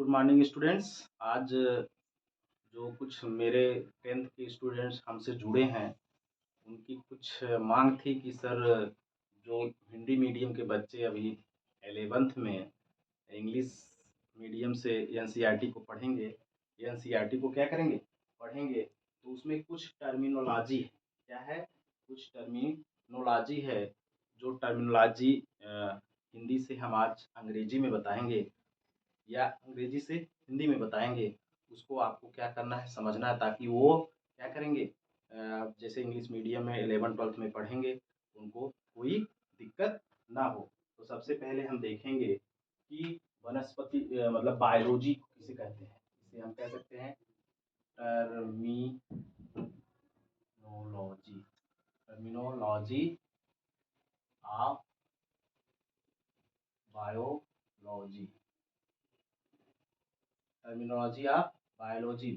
Good morning students. आज जो कुछ मेरे 10th के स्टूडेंट्स हमसे जुड़े हैं, उनकी कुछ मांग थी कि सर जो हिंदी मीडियम के बच्चे अभी 11th में इंग्लिश मीडियम से एनसीईआरटी को पढ़ेंगे, एनसीईआरटी को क्या करेंगे, पढ़ेंगे, तो उसमें कुछ टर्मिनोलॉजी है। क्या है? कुछ टर्मिनोलॉजी है। जो टर्मिनोलॉजी हिंदी से हम आज अंग्रेजी में बताएंगे या अंग्रेजी से हिंदी में बताएंगे, उसको आपको क्या करना है, समझना है, ताकि वो क्या करेंगे, जैसे इंग्लिश मीडियम में 11th-12th में पढ़ेंगे, उनको कोई दिक्कत ना हो। तो सबसे पहले हम देखेंगे कि वनस्पति मतलब बायोलॉजी किसे कहते हैं। इसे हम कह सकते हैं terminology, terminology of biology, terminology of biology.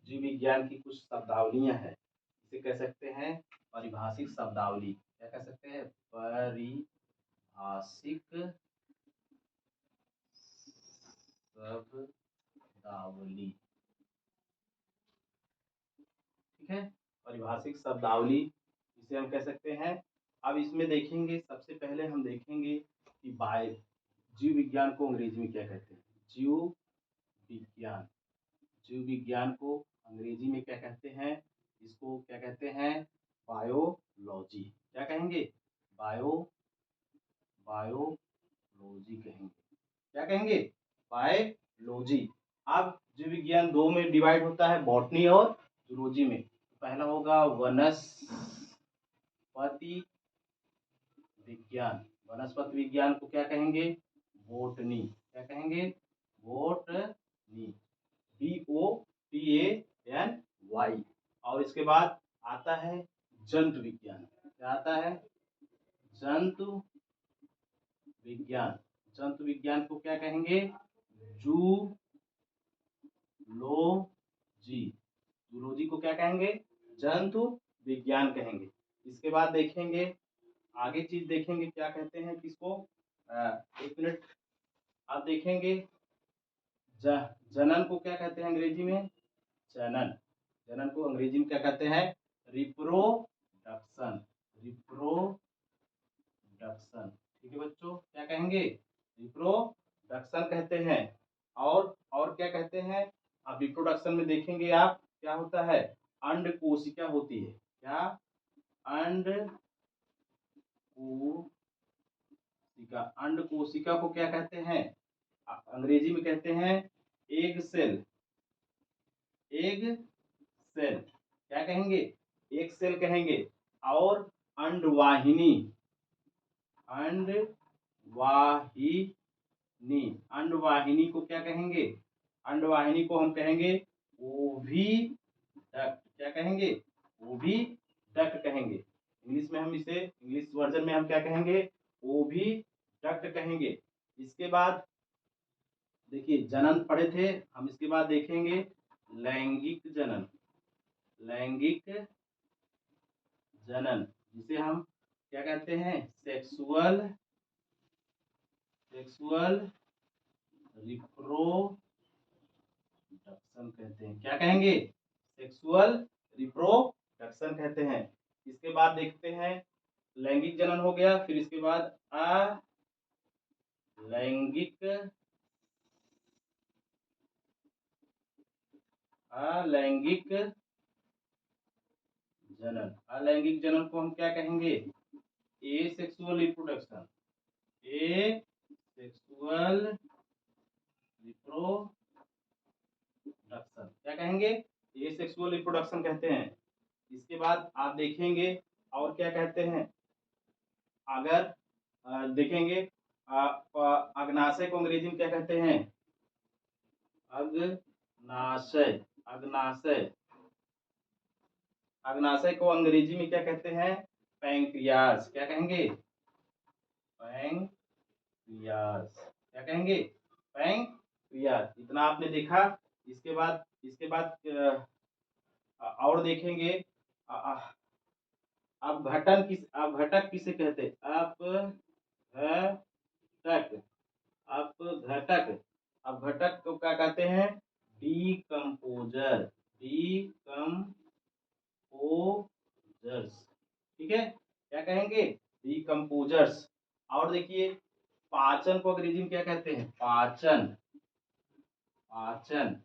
जीव विज्ञान की कुछ शब्दावलियां हैं, इसे कह सकते हैं परिभाषिक शब्दावली। क्या कह सकते हैं? परिभाषिक शब्दावली। ठीक है, परिभाषिक शब्दावली इसे हम कह सकते हैं। अब इसमें देखेंगे, सबसे पहले हम देखेंगे कि जीव विज्ञान को अंग्रेजी में क्या कहते हैं। जीव विज्ञान, जीव विज्ञान को अंग्रेजी में क्या कहते हैं? इसको क्या कहते हैं? बायोलॉजी। क्या कहेंगे? बायोलॉजी कहेंगे। क्या कहेंगे? बायोलॉजी। अब जीव विज्ञान दो में डिवाइड होता है, बॉटनी और जूलॉजी में। पहला होगा वनस्पति विज्ञान। वनस्पति विज्ञान को क्या कहेंगे? बोटनी। क्या कहेंगे? Botany, BOTANY। और इसके बाद आता है जंतु विज्ञान। क्या आता है? जंतु विज्ञान। जंतु विज्ञान को क्या कहेंगे? जूलॉजी। जूलॉजी को क्या कहेंगे? जंतु विज्ञान कहेंगे। इसके बाद देखेंगे, आगे चीज देखेंगे क्या कहते हैं किसको। एक मिनट। अब देखेंगे जनन को क्या कहते हैं अंग्रेजी में? जनन। जनन को अंग्रेजी में क्या कहते हैं? रिप्रोडक्शन। रिप्रोडक्शन। ठीक है बच्चों, क्या कहेंगे? रिप्रोडक्शन कहते हैं। और क्या कहते हैं? अब रिप्रोडक्शन में देखेंगे आप क्या होता है? अंड कोशिका होती है। क्या? अंड कोशिका। अंड कोशिका को क्या कहते हैं? अंग्रेजी में कहते हैं एग सेल। Egg cell. क्या कहेंगे? एग सेल कहेंगे। और अंडवाहिनी। अंडवाहिनी। अंडवाहिनी को क्या कहेंगे? अंडवाहिनी को हम कहेंगे ओविडक्ट। क्या कहेंगे? ओविडक्ट कहेंगे। इंग्लिश में हम इसे, इंग्लिश वर्जन में हम क्या कहेंगे? ओविडक्ट कहेंगे। इसके बाद देखिए, जनन पढ़े थे हम, इसके बाद देखेंगे लैंगिक जनन। लैंगिक जनन, जिसे हम क्या कहते हैं? सेक्सुअल रिप्रोडक्शन कहते हैं। क्या कहेंगे? सेक्सुअल रिप्रोडक्शन कहते हैं। इसके बाद देखते हैं, लैंगिक जनन हो गया, फिर इसके बाद अलैंगिक जनन। अलैंगिक जनन को हम क्या कहेंगे? Asexual reproduction. एसेक्सुअल रिप्रोडक्शन क्या कहेंगे? एसेक्सुअल रिप्रोडक्शन कहते हैं। इसके बाद आप देखेंगे और क्या कहते हैं, अगर देखेंगे अग्नाशय को अंग्रेजी में क्या कहते हैं? अग्नाशय। अग्नाशय। अग्नाशय को अंग्रेजी में क्या कहते हैं? पैंक्रियास। क्या कहेंगे? पैंक्रियास। क्या कहेंगे? पैंक्रियास। इतना आपने देखा। इसके बाद और देखेंगे अपघटक किसे कहते हैं? अपघटक। अपघटक। अपघटक को क्या हैं? Decomposer, decomposers. ठीक है, क्या कहेंगे? डीकम्पोजर्स। और देखिए, पाचन को अंग्रेजी में क्या कहते हैं? पाचन, पाचन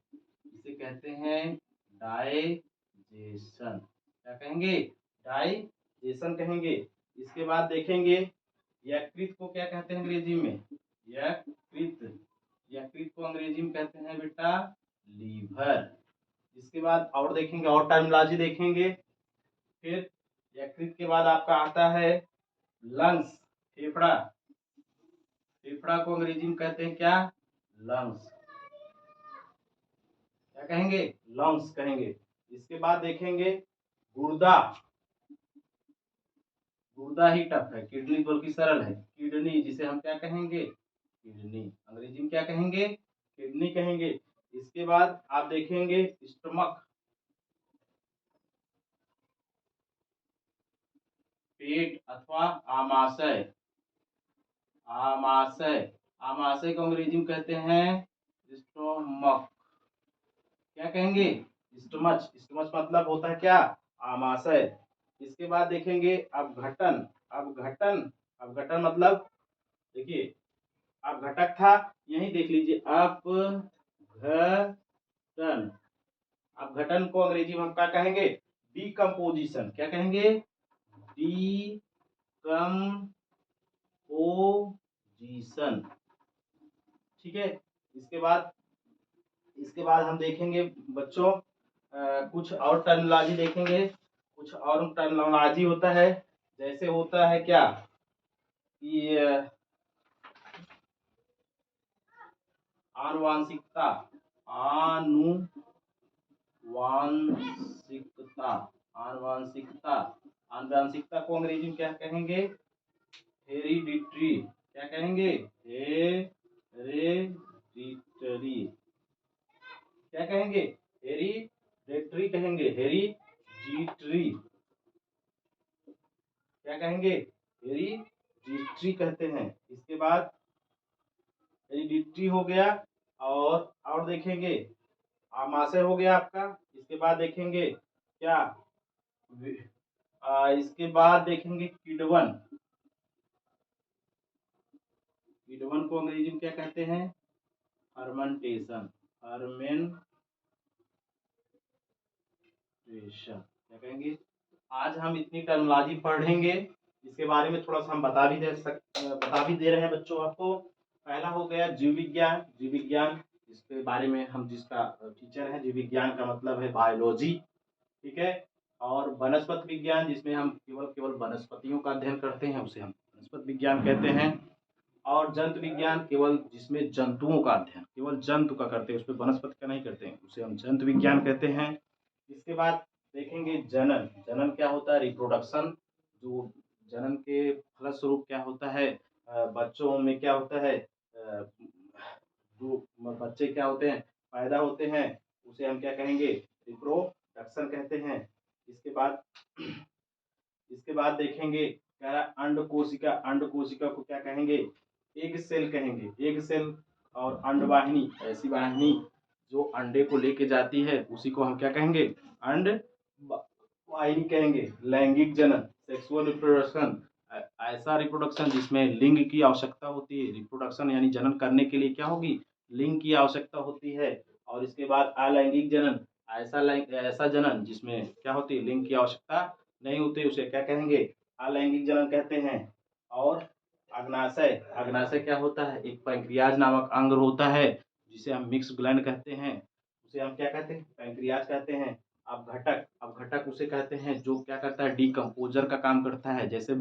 इसे कहते हैं डाइजेशन। क्या कहेंगे? डाइजेशन कहेंगे। इसके बाद देखेंगे, यकृत को क्या कहते हैं अंग्रेजी में? यकृत, यकृत को अंग्रेजी में कहते हैं बेटा लीवर। इसके बाद और देखेंगे, और टर्मिनोलॉजी देखेंगे। फिर यकृत के बाद आपका आता है लंग्स, फेफड़ा। फेफड़ा को अंग्रेजी में कहते हैं क्या? लंग्स। क्या कहेंगे? लंग्स कहेंगे। इसके बाद देखेंगे गुर्दा, गुर्दा ही टफ है, किडनी बल्कि सरल है। किडनी, जिसे हम क्या कहेंगे? किडनी, अंग्रेजी में क्या कहेंगे? किडनी कहेंगे। इसके बाद आप देखेंगे स्टमक, पेट अथवा आमाशय, आमाशय, आमाशय को अंग्रेजी में कहते हैं स्टोमक। क्या कहेंगे? स्टमच, स्टमच मतलब होता है क्या? आमाशय। इसके बाद देखेंगे अपघटन, अपघटन, अपघटन मतलब देखिए, अपघटक था, यही देख लीजिए, अपघटन। अपघटन को अंग्रेजी में हम क्या कहेंगे? डीकम्पोजिशन। क्या कहेंगे? डीकम्पोजिशन। ठीक है। इसके बाद हम देखेंगे बच्चों, कुछ और टर्मिनोलॉजी देखेंगे। कुछ और टर्मिनोलॉजी होता है, जैसे होता है क्या कि आनुवांशिकता, आनुवांशिकता, आनुवांशिकता, आनुवांशिकता को अंग्रेजी में क्या कहेंगे? हेरिडिटरी। क्या कहेंगे? हेरिडिटरी। क्या कहेंगे? हेरिडेटरी कहेंगे, हेरिडिटरी। क्या कहेंगे? हेरिडिटरी कहते हैं। इसके बाद हेरिडिटरी हो गया, और देखेंगे आमाशय हो गया आपका। इसके बाद देखेंगे क्या, इसके बाद देखेंगे किडवन। किडवन को अंग्रेजी में क्या कहते हैं? Fermentation, fermentation. क्या कहेंगे? आज हम इतनी टर्मिनोलॉजी पढ़ेंगे, इसके बारे में थोड़ा सा हम बता भी दे रहे हैं बच्चों आपको। पहला हो गया जीव विज्ञान, जीव विज्ञान इसके बारे में हम, जिसका टीचर है, जीव विज्ञान का मतलब है बायोलॉजी। ठीक है। और वनस्पति विज्ञान, जिसमें हम केवल वनस्पतियों का अध्ययन करते हैं, उसे हम वनस्पति विज्ञान कहते हैं। और जंतु विज्ञान, केवल जिसमें जंतुओं का अध्ययन, केवल जंतु का करते हैं, उसमें वनस्पति का नहीं करते हैं, उसे हम जंतु विज्ञान कहते हैं। इसके बाद देखेंगे जनन, जनन क्या होता है? रिप्रोडक्शन। जो जनन के फलस्वरूप क्या होता है, बच्चों में क्या होता है, जो बच्चे क्या होते हैं, पैदा होते हैं, उसे हम क्या कहेंगे? रिप्रोडक्शन कहते हैं। इसके बाद देखेंगे कह रहा अंड कोशिका, अंड कोशिका को क्या कहेंगे? एग सेल कहेंगे, एग सेल। और अंडवाहिनी, ऐसी वाहिनी जो अंडे को लेके जाती है, उसी को हम क्या कहेंगे? अंड वाहिनी कहेंगे। लैंगिक जनन, सेक्सुअल रिप्रोडक्शन, ऐसा रिप्रोडक्शन जिसमें लिंग की आवश्यकता होती है। रिप्रोडक्शन यानी जनन करने के लिए क्या होगी? लिंग की आवश्यकता होती है। और इसके बाद अलैंगिक जनन, ऐसा जनन जिसमें क्या होती है? लिंग की आवश्यकता नहीं होती, उसे क्या कहेंगे? अलैंगिक जनन कहते हैं। और अग्नाशय, अग्नाशय क्या होता है? एक पैंक्रियाज नामक अंग होता है, जिसे हम मिक्स ग्लैंड कहते हैं, उसे हम क्या कहते हैं? पैंक्रियाज कहते हैं। अपघटक, अपघटक उसे कहते हैं जो क्या करता है? डीकम्पोजर का काम करता है। जैसे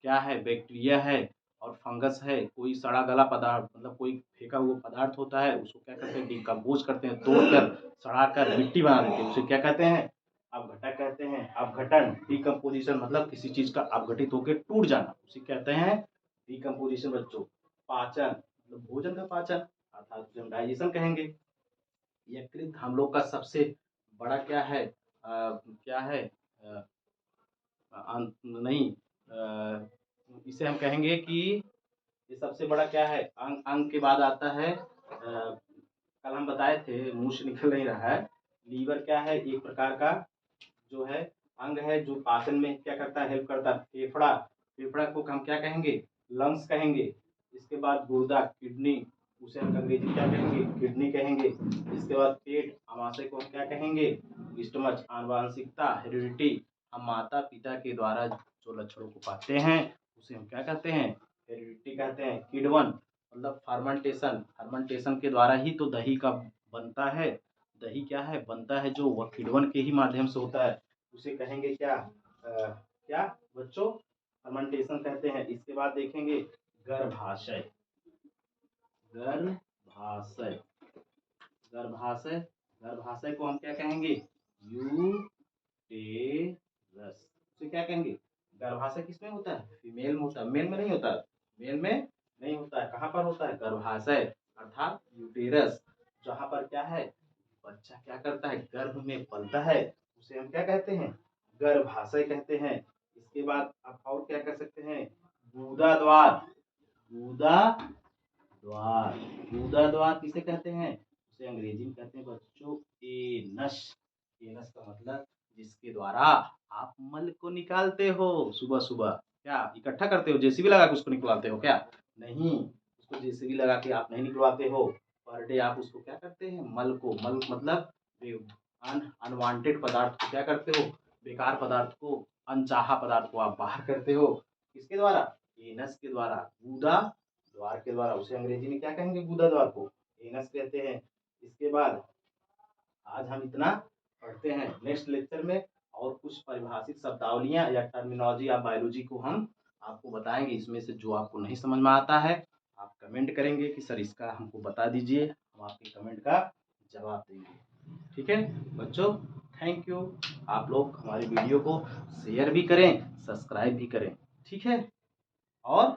क्या है? बैक्टीरिया है और फंगस है, कोई सड़ा गला पदार्थ, मतलब कोई फेंका हुआ पदार्थ होता है, उसको क्या करते हैं? डिकम्पोज करते हैं, तोड़कर सड़ाकर मिट्टी बना देते हैं, उसे क्या कहते हैं? अपघटक कहते हैं। अपघटन, डिकम्पोजिशन मतलब किसी चीज का अपघटित होकर टूट जाना, उसे कहते हैं डिकम्पोजिशन बच्चों। पाचन मतलब भोजन का पाचन, अर्थात उसे हम डाइजेशन कहेंगे। यकृत हम लोग का सबसे बड़ा क्या है? क्या है? नहीं, इसे हम कहेंगे कि ये सबसे बड़ा क्या है? अंग, अंग के बाद आता है कल हम बताए थे, मुंह से निकल नहीं रहा है। लीवर क्या है? एक प्रकार का जो है अंग है जो पाचन में क्या करता है? हेल्प करता है। फेफड़ा, फेफड़ा को हम क्या कहेंगे? लंग्स कहेंगे। इसके बाद गुर्दा, किडनी, उसे हम अंग्रेजी क्या कहेंगे? किडनी कहेंगे। इसके बाद पेट, आमाशय को हम क्या कहेंगे? स्टमच। आनुवांशिकता, हेरिडिटी, हम माता पिता के द्वारा जो लक्षणों को पाते हैं उसे हम क्या कहते हैं? हेरिडिटी कहते हैं। किण्वन मतलब फर्मेंटेशन, फर्मेंटेशन के द्वारा ही तो दही का बनता है। दही क्या है? बनता है जो वह किण्वन के ही माध्यम से होता है, उसे कहेंगे क्या? क्या बच्चों? फर्मेंटेशन कहते हैं। इसके बाद देखेंगे गर्भाशय, गर्भाशय, गर्भाशय, गर्भाशय को हम क्या कहेंगे? यूटेरस। उसे क्या कहेंगे? गर्भाशय किसमें होता है? फीमेल में होता है, मेल में नहीं होता। मेल में नहीं होता है। कहाँ पर होता है? गर्भाशय अर्थात यूटेरस, जहाँ पर क्या है? बच्चा क्या करता है? गर्भ में पलता है, उसे हम क्या कहते हैं? गर्भाशय कहते हैं। इसके बाद आप और क्या कर सकते हैं? गुदा द्वार, गुदा द्वार, गुदा द्वार किसे कहते हैं? उसे अंग्रेजी में कहते हैं बच्चों एनस। एनस का मतलब जिसके द्वारा आप मल को निकालते हो सुबह सुबह। क्या इकट्ठा करते हो? जेसीबी लगा के उसको निकलवाते हो क्या? नहीं, उसको जेसीबी लगा के आप नहीं निकलवाते हो। पर डे आप उसको क्या करते हैं? मल को, मल मतलब अनवांटेड पदार्थ को क्या करते हो? बेकार पदार्थ को, अनचाहा पदार्थ को आप बाहर करते हो। किसके द्वारा? एनस के द्वारा, गुदा द्वार के द्वारा। उसे अंग्रेजी में क्या कहेंगे? गुदा द्वार को एनस कहते हैं। इसके बाद आज हम इतना पढ़ते हैं। नेक्स्ट लेक्चर में और कुछ परिभाषित शब्दावलियां या टर्मिनोलॉजी ऑफ बायोलॉजी को हम आपको बताएंगे। इसमें से जो आपको नहीं समझ में आता है आप कमेंट करेंगे कि सर इसका हमको बता दीजिए, हम आपके कमेंट का जवाब देंगे। ठीक है बच्चों, थैंक यू। आप लोग हमारी वीडियो को शेयर भी करें, सब्सक्राइब भी करें, ठीक है, और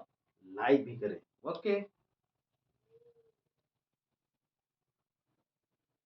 लाइक भी करें। ओके।